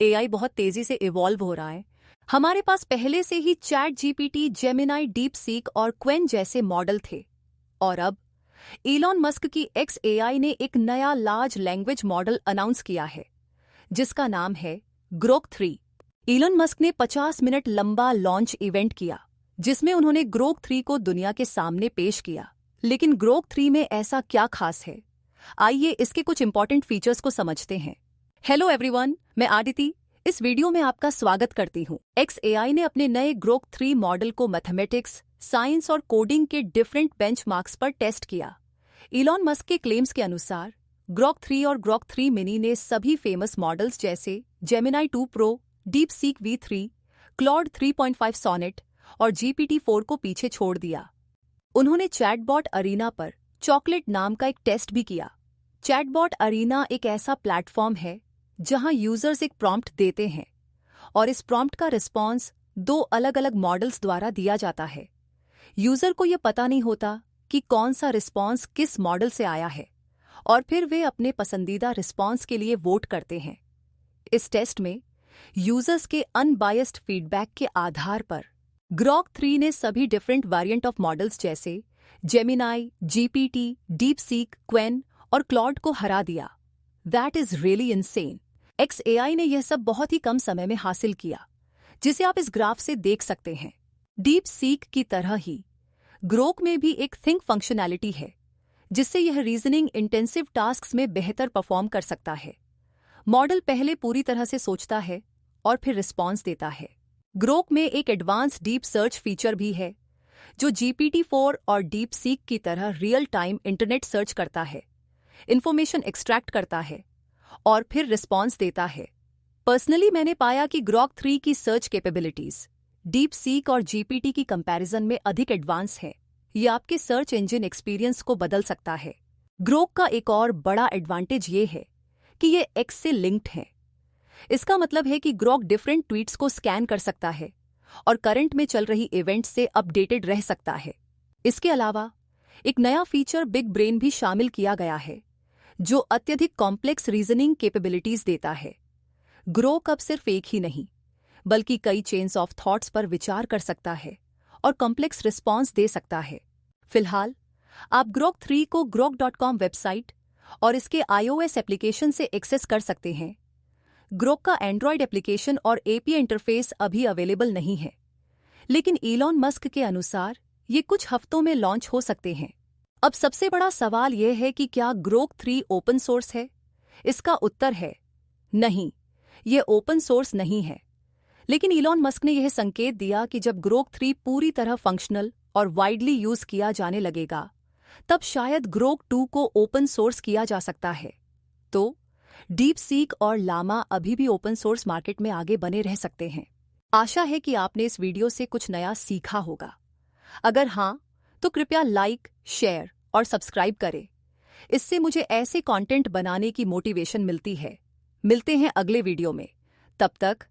AI बहुत तेजी से इवॉल्व हो रहा है। हमारे पास पहले से ही Chat GPT, Gemini, DeepSeek और क्वेन जैसे मॉडल थे, और अब इलॉन मस्क की एक्स एआई ने एक नया लार्ज लैंग्वेज मॉडल अनाउंस किया है, जिसका नाम है ग्रोक 3। इलॉन मस्क ने 50 मिनट लंबा लॉन्च इवेंट किया, जिसमें उन्होंने ग्रोक 3 को दुनिया के सामने पेश किया। लेकिन ग्रोक 3 में ऐसा क्या खास है? आइए इसके कुछ इंपॉर्टेंट फीचर्स को समझते हैं। हेलो एवरीवन, मैं आदिति इस वीडियो में आपका स्वागत करती हूँ। एक्स एआई ने अपने नए ग्रोक 3 मॉडल को मैथमेटिक्स, साइंस और कोडिंग के डिफरेंट बेंचमार्क्स पर टेस्ट किया। इलॉन मस्क के क्लेम्स के अनुसार ग्रोक 3 और ग्रोक 3 मिनी ने सभी फेमस मॉडल्स जैसे Gemini 2 pro, DeepSeek V3, Claude 3.5 Sonnet और GPT-4 को पीछे छोड़ दिया। उन्होंने चैटबॉट अरीना पर चॉकलेट नाम का एक टेस्ट भी किया। चैटबॉट अरीना एक ऐसा प्लेटफॉर्म है जहां यूजर्स एक प्रॉम्प्ट देते हैं और इस प्रॉम्प्ट का रिस्पॉन्स 2 अलग अलग मॉडल्स द्वारा दिया जाता है। यूजर को यह पता नहीं होता कि कौन सा रिस्पॉन्स किस मॉडल से आया है, और फिर वे अपने पसंदीदा रिस्पॉन्स के लिए वोट करते हैं। इस टेस्ट में यूजर्स के अनबायस्ड फीडबैक के आधार पर ग्रोक 3 ने सभी डिफरेंट वेरिएंट ऑफ मॉडल्स जैसे जेमिनाई, जीपीटी, डीप सीक, क्वेन और क्लॉड को हरा दिया। That is really insane. X AI ने यह सब बहुत ही कम समय में हासिल किया, जिसे आप इस ग्राफ से देख सकते हैं। डीप सीक की तरह ही ग्रोक में भी एक थिंक फंक्शनैलिटी है, जिससे यह रीजनिंग इंटेंसिव टास्क्स में बेहतर परफॉर्म कर सकता है। मॉडल पहले पूरी तरह से सोचता है और फिर रिस्पॉन्स देता है। ग्रोक में एक एडवांस डीप सर्च फीचर भी है, जो GPT-4 और डीप सीक की तरह रियल टाइम इंटरनेट सर्च करता है, इंफॉर्मेशन एक्सट्रैक्ट करता है और फिर रिस्पॉन्स देता है। पर्सनली मैंने पाया कि ग्रोक 3 की सर्च कैपेबिलिटीज डीप सीक और GPT की कंपैरिजन में अधिक एडवांस है। ये आपके सर्च इंजन एक्सपीरियंस को बदल सकता है। ग्रोक का एक और बड़ा एडवांटेज ये है कि ये एक्स से लिंक्ड है। इसका मतलब है कि ग्रोक डिफरेंट ट्वीट्स को स्कैन कर सकता है और करंट में चल रही इवेंट से अपडेटेड रह सकता है। इसके अलावा एक नया फीचर बिग ब्रेन भी शामिल किया गया है, जो अत्यधिक कॉम्प्लेक्स रीजनिंग कैपेबिलिटीज देता है। ग्रोक अब सिर्फ एक ही नहीं, बल्कि कई चेन्स ऑफ थॉट्स पर विचार कर सकता है और कॉम्प्लेक्स रिस्पॉन्स दे सकता है। फिलहाल आप ग्रोक 3 को grok.com वेबसाइट और इसके iOS एप्लीकेशन से एक्सेस कर सकते हैं। ग्रोक का एंड्रॉयड एप्लीकेशन और API इंटरफेस अभी अवेलेबल नहीं है, लेकिन इलॉन मस्क के अनुसार ये कुछ हफ्तों में लॉन्च हो सकते हैं। अब सबसे बड़ा सवाल यह है कि क्या ग्रोक 3 ओपन सोर्स है? इसका उत्तर है नहीं, ये ओपन सोर्स नहीं है। लेकिन इलॉन मस्क ने यह संकेत दिया कि जब ग्रोक 3 पूरी तरह फंक्शनल और वाइडली यूज किया जाने लगेगा, तब शायद ग्रोक 2 को ओपन सोर्स किया जा सकता है। तो डीप सीक और लामा अभी भी ओपन सोर्स मार्केट में आगे बने रह सकते हैं। आशा है कि आपने इस वीडियो से कुछ नया सीखा होगा। अगर हाँ, तो कृपया लाइक, शेयर और सब्सक्राइब करें। इससे मुझे ऐसे कंटेंट बनाने की मोटिवेशन मिलती है। मिलते हैं अगले वीडियो में। तब तक